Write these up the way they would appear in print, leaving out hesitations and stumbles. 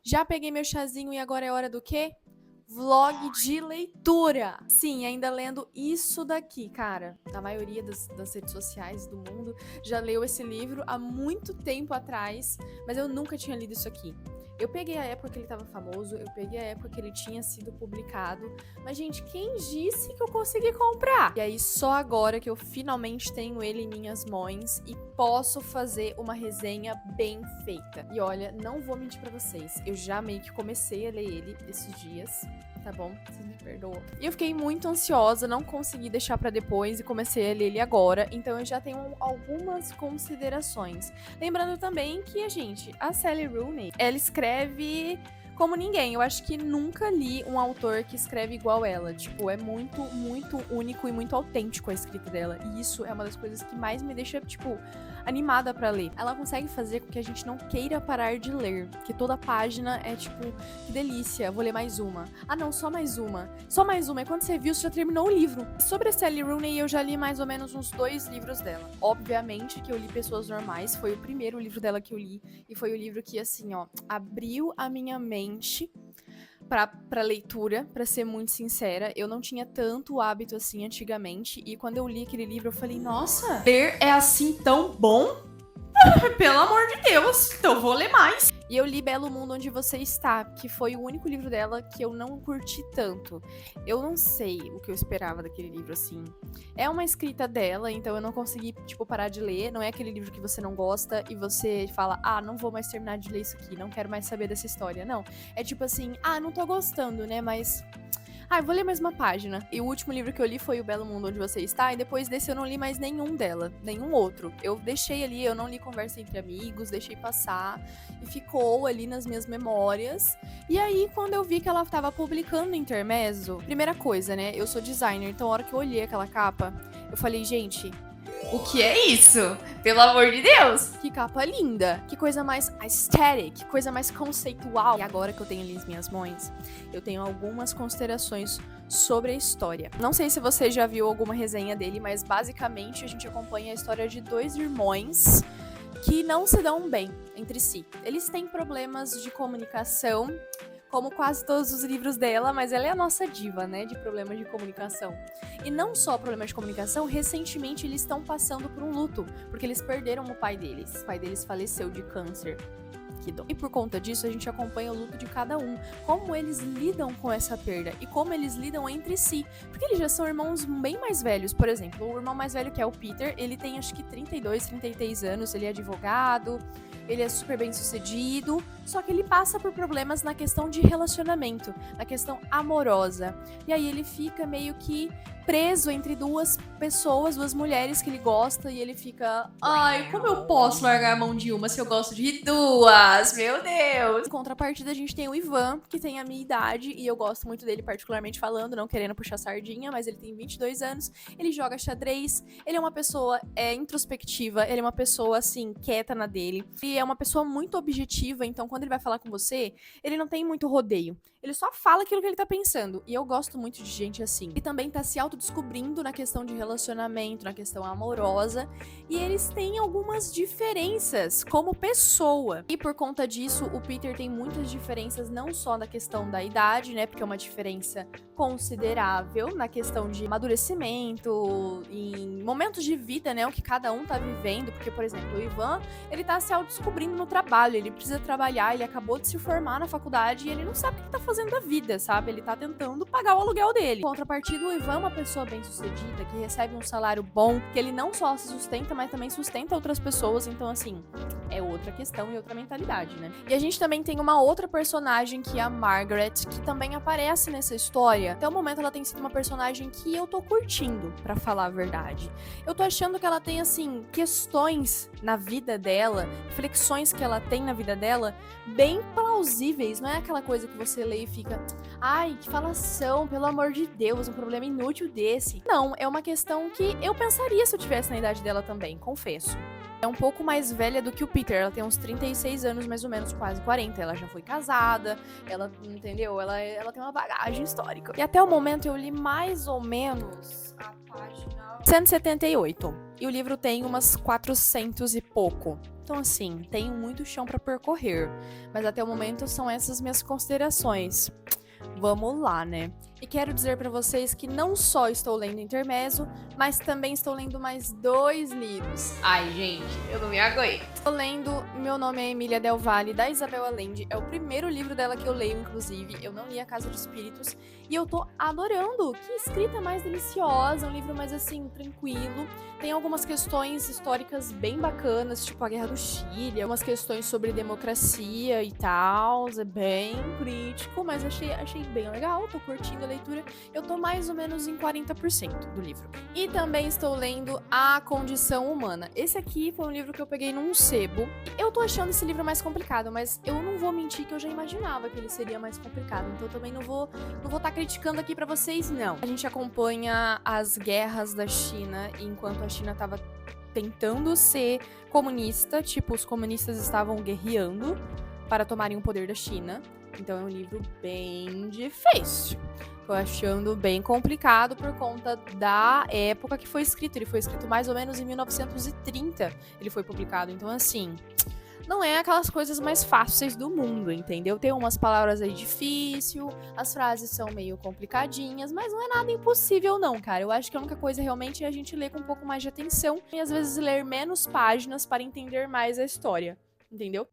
Já peguei meu chazinho e agora é hora do quê? Vlog de leitura. Sim, ainda lendo isso daqui, cara. A maioria das redes sociais do mundo já leu esse livro há muito tempo atrás, mas eu nunca tinha lido isso aqui. Eu peguei a época que ele tava famoso, eu peguei a época que ele tinha sido publicado, mas, gente, quem disse que eu consegui comprar? E aí, só agora que eu finalmente tenho ele em minhas mãos e posso fazer uma resenha bem feita. E olha, não vou mentir pra vocês, eu já meio que comecei a ler ele esses dias, tá bom? Vocês me perdoam. E eu fiquei muito ansiosa, não consegui deixar pra depois e comecei a ler ele agora, então eu já tenho algumas considerações. Lembrando também que, a Sally Rooney, ela escreve como ninguém. Eu acho que nunca li um autor que escreve igual ela. Tipo, é muito, muito único e muito autêntico a escrita dela. E isso é uma das coisas que mais me deixa, tipo, animada pra ler. Ela consegue fazer com que a gente não queira parar de ler. Que toda página é tipo, que delícia, vou ler mais uma. Ah não, só mais uma. Só mais uma. E quando você viu, você já terminou o livro. Sobre a Sally Rooney, eu já li mais ou menos uns 2 livros dela. Obviamente que eu li Pessoas Normais, foi o primeiro livro dela que eu li. E foi o livro que, assim, ó, abriu a minha mente pra leitura, pra ser muito sincera. Eu não tinha tanto hábito assim antigamente, e quando eu li aquele livro eu falei, nossa, ler é assim tão bom? Pelo amor de Deus, então eu vou ler mais. E eu li Belo Mundo Onde Você Está, que foi o único livro dela que eu não curti tanto. Eu não sei o que eu esperava daquele livro, assim. É uma escrita dela, então eu não consegui, tipo, parar de ler. Não é aquele livro que você não gosta e você fala, ah, não vou mais terminar de ler isso aqui, não quero mais saber dessa história. Não, é tipo assim, ah, não tô gostando, né, mas... ah, eu vou ler mais uma página. E o último livro que eu li foi O Belo Mundo Onde Você Está, e depois desse eu não li mais nenhum dela, nenhum outro. Eu deixei ali, eu não li Conversa Entre Amigos, deixei passar, e ficou ali nas minhas memórias. E aí, quando eu vi que ela tava publicando Intermezzo, primeira coisa, né, eu sou designer, então a hora que eu olhei aquela capa, eu falei, gente... o que é isso? Pelo amor de Deus! Que capa linda! Que coisa mais aesthetic, que coisa mais conceitual. E agora que eu tenho ali as minhas mãos, eu tenho algumas considerações sobre a história. Não sei se você já viu alguma resenha dele, mas basicamente a gente acompanha a história de 2 irmãos que não se dão bem entre si. Eles têm problemas de comunicação, como quase todos os livros dela, mas ela é a nossa diva, né, de problemas de comunicação. E não só problemas de comunicação, recentemente eles estão passando por um luto, porque eles perderam o pai deles. O pai deles faleceu de câncer. E por conta disso, a gente acompanha o luto de cada um, como eles lidam com essa perda e como eles lidam entre si. Porque eles já são irmãos bem mais velhos. Por exemplo, o irmão mais velho, que é o Peter, ele tem acho que 32, 33 anos, ele é advogado, ele é super bem sucedido, só que ele passa por problemas na questão de relacionamento, na questão amorosa. E aí ele fica meio que preso entre 2 pessoas, 2 mulheres que ele gosta, e ele fica, ai, como eu posso largar a mão de uma se eu gosto de 2? Meu Deus! Em contrapartida, a gente tem o Ivan, que tem a minha idade, e eu gosto muito dele particularmente falando, não querendo puxar sardinha, mas ele tem 22 anos, ele joga xadrez, ele é uma pessoa introspectiva, ele é uma pessoa, assim, quieta na dele, e é uma pessoa muito objetiva, então quando ele vai falar com você, ele não tem muito rodeio. Ele só fala aquilo que ele tá pensando, e eu gosto muito de gente assim. Ele também tá se autodescobrindo na questão de relacionamento, na questão amorosa, e eles têm algumas diferenças como pessoa. E por conta disso, o Peter tem muitas diferenças, não só na questão da idade, né, porque é uma diferença considerável na questão de amadurecimento, em momentos de vida, né, o que cada um tá vivendo, porque, por exemplo, o Ivan, ele tá se autodescobrindo no trabalho, ele precisa trabalhar, ele acabou de se formar na faculdade e ele não sabe o que tá fazendo da vida, sabe? Ele tá tentando pagar o aluguel dele. Em contrapartida, o Ivan é uma pessoa bem-sucedida, que recebe um salário bom, que ele não só se sustenta, mas também sustenta outras pessoas, então, assim, é outra questão e outra mentalidade, né? E a gente também tem uma outra personagem, que é a Margaret, que também aparece nessa história. Até o momento, ela tem sido uma personagem que eu tô curtindo, pra falar a verdade. Eu tô achando que ela tem, assim, questões na vida dela, reflexões que ela tem na vida dela, bem plausíveis. Não é aquela coisa que você lê e fica, ai, que falação, pelo amor de Deus, um problema inútil desse. Não, é uma questão que eu pensaria se eu tivesse na idade dela também, confesso. É um pouco mais velha do que o Peter, ela tem uns 36 anos, mais ou menos, quase 40. Ela já foi casada, ela, entendeu? Ela tem uma bagagem histórica. E até o momento eu li mais ou menos a página 178. E o livro tem umas 400 e pouco Então, assim, tenho muito chão pra percorrer. Mas até o momento são essas minhas considerações. Vamos lá, né? E quero dizer pra vocês que não só estou lendo Intermezzo, mas também estou lendo mais 2 livros. Ai, gente, eu não me aguento. Estou lendo Meu Nome é Emília Del Valle, da Isabel Allende. É o primeiro livro dela que eu leio, inclusive. Eu não li A Casa de Espíritos. E eu tô adorando. Que escrita mais deliciosa. Um livro mais, assim, tranquilo. Tem algumas questões históricas bem bacanas, tipo a Guerra do Chile. Algumas questões sobre democracia e tal. É bem crítico, mas achei bem legal. Tô curtindo a leitura. Eu tô mais ou menos em 40% do livro. E também estou lendo A Condição Humana. Esse aqui foi um livro que eu peguei num sebo. Eu tô achando esse livro mais complicado, mas eu não vou mentir que eu já imaginava que ele seria mais complicado. Então eu também não vou estar criticando aqui pra vocês, não. A gente acompanha as guerras da China enquanto a China tava tentando ser comunista, tipo, os comunistas estavam guerreando para tomarem o poder da China. Então é um livro bem difícil. Tô achando bem complicado por conta da época que foi escrito. Ele foi escrito mais ou menos em 1930. Ele foi publicado. Então, assim, não é aquelas coisas mais fáceis do mundo, entendeu? Tem umas palavras aí difícil, as frases são meio complicadinhas, mas não é nada impossível não, cara. Eu acho que a única coisa realmente é a gente ler com um pouco mais de atenção e às vezes ler menos páginas para entender mais a história, entendeu?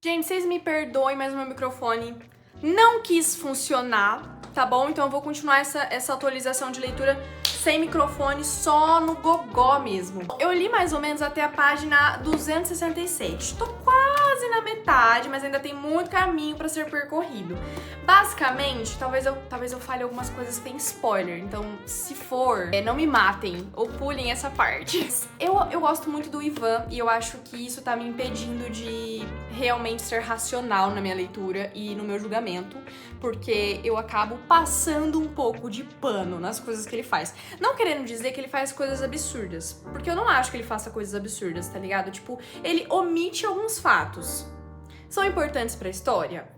Gente, vocês me perdoem, mas o meu microfone não quis funcionar, tá bom? Então eu vou continuar essa atualização de leitura sem microfone, só no gogó mesmo. Eu li mais ou menos até a página 267. Tô quase na metade, mas ainda tem muito caminho pra ser percorrido. Basicamente, talvez eu fale algumas coisas que tem spoiler, então se for, não me matem ou pulem essa parte. Eu gosto muito do Ivan e eu acho que isso tá me impedindo de realmente ser racional na minha leitura e no meu julgamento, porque eu acabo passando um pouco de pano nas coisas que ele faz. Não querendo dizer que ele faz coisas absurdas, porque eu não acho que ele faça coisas absurdas, tá ligado? Tipo, ele omite alguns fatos. São importantes pra história?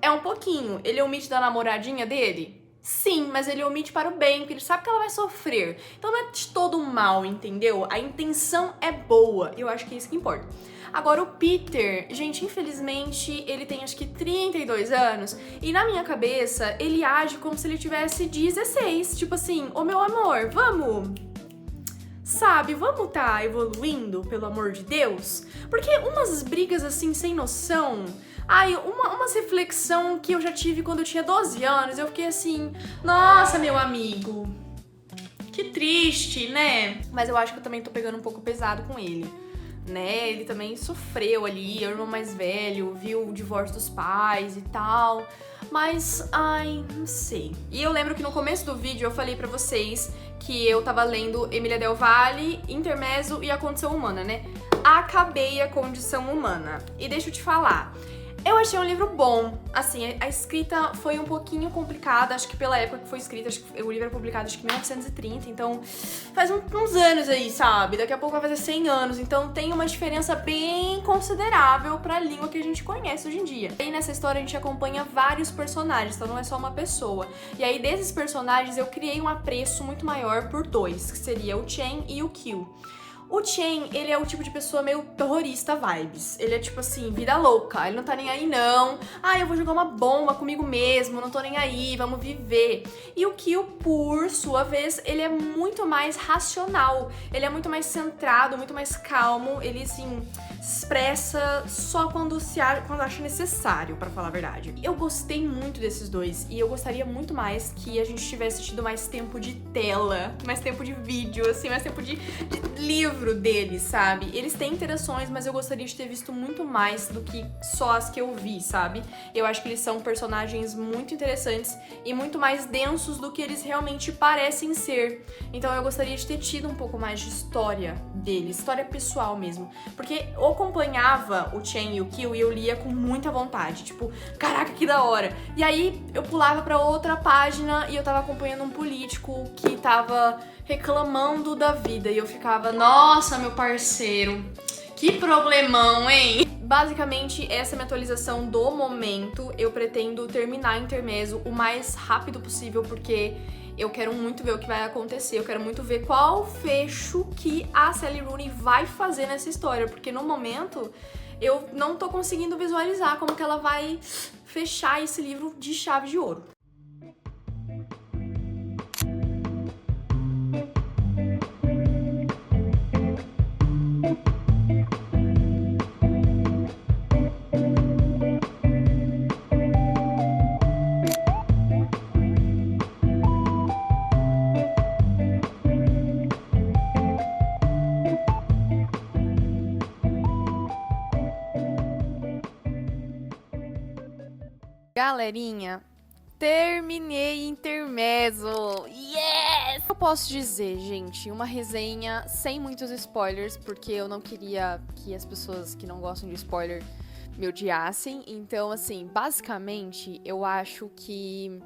É um pouquinho. Ele omite da namoradinha dele? Sim, mas ele omite para o bem, porque ele sabe que ela vai sofrer. Então não é de todo mal, entendeu? A intenção é boa, eu acho que é isso que importa. Agora o Peter, gente, infelizmente ele tem acho que 32 anos e na minha cabeça ele age como se ele tivesse 16. Tipo assim, ô meu amor, vamos... Sabe, vamos tá evoluindo, pelo amor de Deus? Porque umas brigas assim sem noção... Ai, umas reflexão que eu já tive quando eu tinha 12 anos, eu fiquei assim, nossa, meu amigo, que triste, né? Mas eu acho que eu também tô pegando um pouco pesado com ele, né? Ele também sofreu ali, é o irmão mais velho, viu o divórcio dos pais e tal, mas, ai, não sei. E eu lembro que no começo do vídeo eu falei pra vocês que eu tava lendo Emília Del Valle, Intermezzo e A Condição Humana, né? Acabei A Condição Humana. E deixa eu te falar... Eu achei um livro bom, assim, a escrita foi um pouquinho complicada, acho que pela época que foi escrita, acho que o livro é publicado acho que em 1930, então faz uns anos aí, sabe? Daqui a pouco vai fazer 100 anos, então tem uma diferença bem considerável pra língua que a gente conhece hoje em dia. E nessa história a gente acompanha vários personagens, então não é só uma pessoa. E aí desses personagens eu criei um apreço muito maior por dois, que seria o Chen e o Qiu. O Chen, ele é o tipo de pessoa meio terrorista vibes. Ele é tipo assim, vida louca. Ele não tá nem aí, não. Ah, eu vou jogar uma bomba comigo mesmo, não tô nem aí, vamos viver. E o Kyo, por sua vez, ele é muito mais racional. Ele é muito mais centrado, muito mais calmo. Ele, assim, se expressa só quando acha necessário, pra falar a verdade. Eu gostei muito desses dois. E eu gostaria muito mais que a gente tivesse tido mais tempo de tela, mais tempo de vídeo, assim, mais tempo de livro deles, sabe? Eles têm interações, mas eu gostaria de ter visto muito mais do que só as que eu vi, sabe? Eu acho que eles são personagens muito interessantes e muito mais densos do que eles realmente parecem ser. Então eu gostaria de ter tido um pouco mais de história deles, história pessoal mesmo. Porque eu acompanhava o Chen e o Kyo e eu lia com muita vontade, tipo, caraca, que da hora. E aí eu pulava pra outra página e eu tava acompanhando um político que tava reclamando da vida e eu ficava, nossa, meu parceiro, que problemão, hein? Basicamente, essa é a minha atualização do momento. Eu pretendo terminar Intermezzo o mais rápido possível, porque eu quero muito ver o que vai acontecer, eu quero muito ver qual fecho que a Sally Rooney vai fazer nessa história, porque no momento eu não tô conseguindo visualizar como que ela vai fechar esse livro de chave de ouro. Galerinha, terminei Intermezzo! Yes! Eu posso dizer, gente, uma resenha sem muitos spoilers, porque eu não queria que as pessoas que não gostam de spoiler me odiassem. Então, assim, basicamente, eu acho que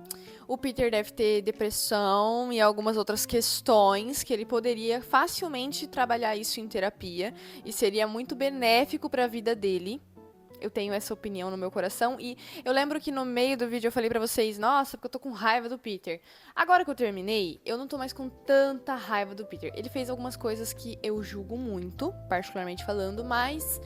o Peter deve ter depressão e algumas outras questões que ele poderia facilmente trabalhar isso em terapia e seria muito benéfico para a vida dele. Eu tenho essa opinião no meu coração e eu lembro que no meio do vídeo eu falei pra vocês, nossa, porque eu tô com raiva do Peter. Agora que eu terminei, eu não tô mais com tanta raiva do Peter. Ele fez algumas coisas que eu julgo muito, particularmente falando, mas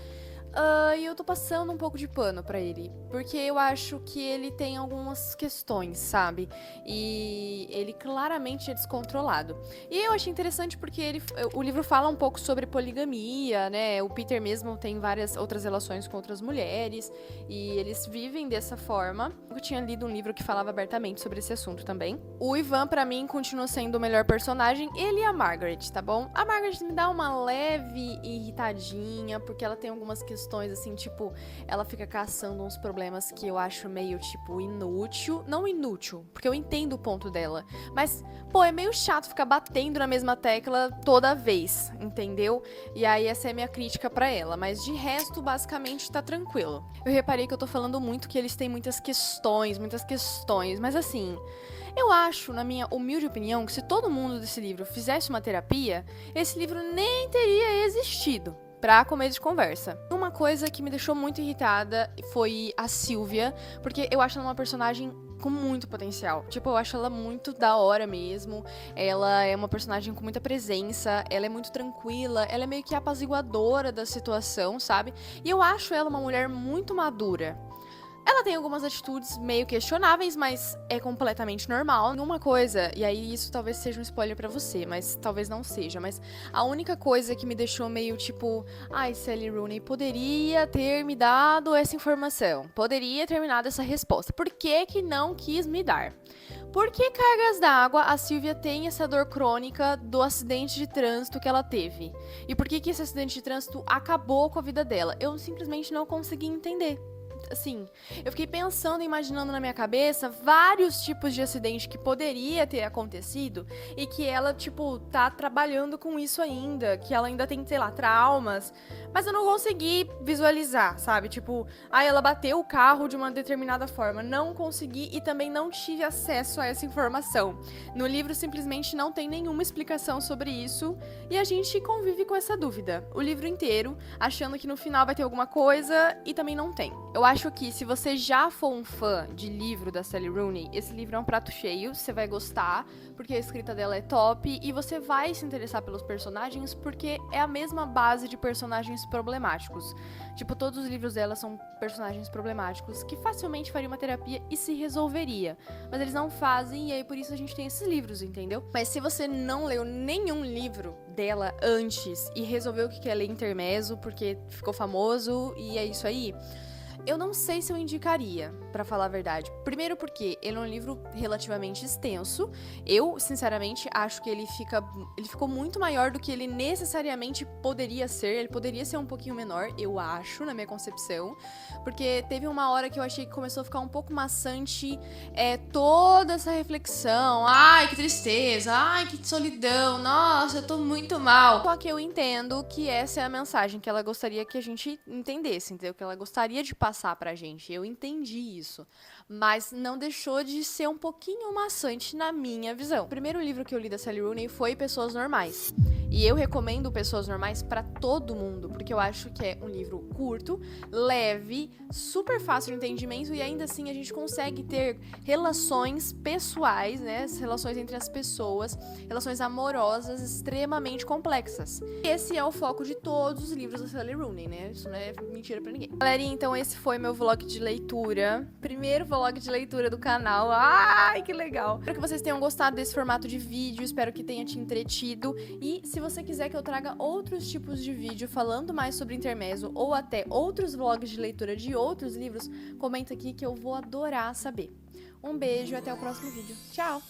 e eu tô passando um pouco de pano pra ele, porque eu acho que ele tem algumas questões, sabe? E ele claramente é descontrolado. E eu achei interessante porque o livro fala um pouco sobre poligamia, né? O Peter mesmo tem várias outras relações com outras mulheres, e eles vivem dessa forma. Eu tinha lido um livro que falava abertamente sobre esse assunto também. O Ivan, pra mim, continua sendo o melhor personagem, ele e a Margaret, tá bom? A Margaret me dá uma leve irritadinha, porque ela tem algumas questões assim, tipo, ela fica caçando uns problemas que eu acho meio, tipo, inútil. Não inútil, porque eu entendo o ponto dela. Mas, pô, é meio chato ficar batendo na mesma tecla toda vez, entendeu? E aí essa é a minha crítica pra ela. Mas de resto, basicamente, tá tranquilo. Eu reparei que eu tô falando muito que eles têm muitas questões. Mas assim, eu acho, na minha humilde opinião, que se todo mundo desse livro fizesse uma terapia, esse livro nem teria existido. Pra começo de conversa. Uma coisa que me deixou muito irritada foi a Sylvia, porque eu acho ela uma personagem com muito potencial. Tipo, eu acho ela muito da hora mesmo. Ela é uma personagem com muita presença, ela é muito tranquila, ela é meio que apaziguadora da situação, sabe? E eu acho ela uma mulher muito madura. Ela tem algumas atitudes meio questionáveis, mas é completamente normal. Uma coisa, e aí isso talvez seja um spoiler pra você, mas talvez não seja, mas a única coisa que me deixou meio tipo, ai, Sally Rooney poderia ter me dado essa informação, poderia ter me dado essa resposta. Por que que não quis me dar? Por que cargas d'água a Sylvia tem essa dor crônica do acidente de trânsito que ela teve? E por que que esse acidente de trânsito acabou com a vida dela? Eu simplesmente não consegui entender. Assim, eu fiquei pensando, imaginando na minha cabeça vários tipos de acidente que poderia ter acontecido e que ela, tipo, tá trabalhando com isso ainda, que ela ainda tem, sei lá, traumas, mas eu não consegui visualizar, sabe? Tipo, ela bateu o carro de uma determinada forma, não consegui e também não tive acesso a essa informação. No livro simplesmente não tem nenhuma explicação sobre isso e a gente convive com essa dúvida o livro inteiro, achando que no final vai ter alguma coisa e também não tem. Eu acho que se você já for um fã de livro da Sally Rooney, esse livro é um prato cheio, você vai gostar, porque a escrita dela é top, e você vai se interessar pelos personagens, porque é a mesma base de personagens problemáticos. Tipo, todos os livros dela são personagens problemáticos, que facilmente faria uma terapia e se resolveria. Mas eles não fazem, e aí por isso a gente tem esses livros, entendeu? Mas se você não leu nenhum livro dela antes e resolveu que quer ler intermezzo, porque ficou famoso, e é isso aí, eu não sei se eu indicaria, pra falar a verdade. Primeiro porque ele é um livro relativamente extenso. Eu, sinceramente, acho que ele ficou muito maior do que ele necessariamente poderia ser. Ele poderia ser um pouquinho menor, eu acho, na minha concepção. Porque teve uma hora que eu achei que começou a ficar um pouco maçante toda essa reflexão. Ai, que tristeza. Ai, que solidão. Nossa, eu tô muito mal. Só que eu entendo que essa é a mensagem que ela gostaria que a gente entendesse, entendeu? Que ela gostaria de passar pra gente. Eu entendi isso. Mas não deixou de ser um pouquinho maçante na minha visão. O primeiro livro que eu li da Sally Rooney foi Pessoas Normais. E eu recomendo Pessoas Normais pra todo mundo, porque eu acho que é um livro curto, leve, super fácil de entendimento e ainda assim a gente consegue ter relações pessoais, né? As relações entre as pessoas, relações amorosas extremamente complexas. Esse é o foco de todos os livros da Sally Rooney, né? Isso não é mentira pra ninguém. Galerinha, então esse foi meu vlog de leitura. Primeiro vlog de leitura do canal. Ai, que legal! Espero que vocês tenham gostado desse formato de vídeo, espero que tenha te entretido. E se você quiser que eu traga outros tipos de vídeo falando mais sobre intermezzo ou até outros vlogs de leitura de outros livros, comenta aqui que eu vou adorar saber. Um beijo e até o próximo vídeo. Tchau!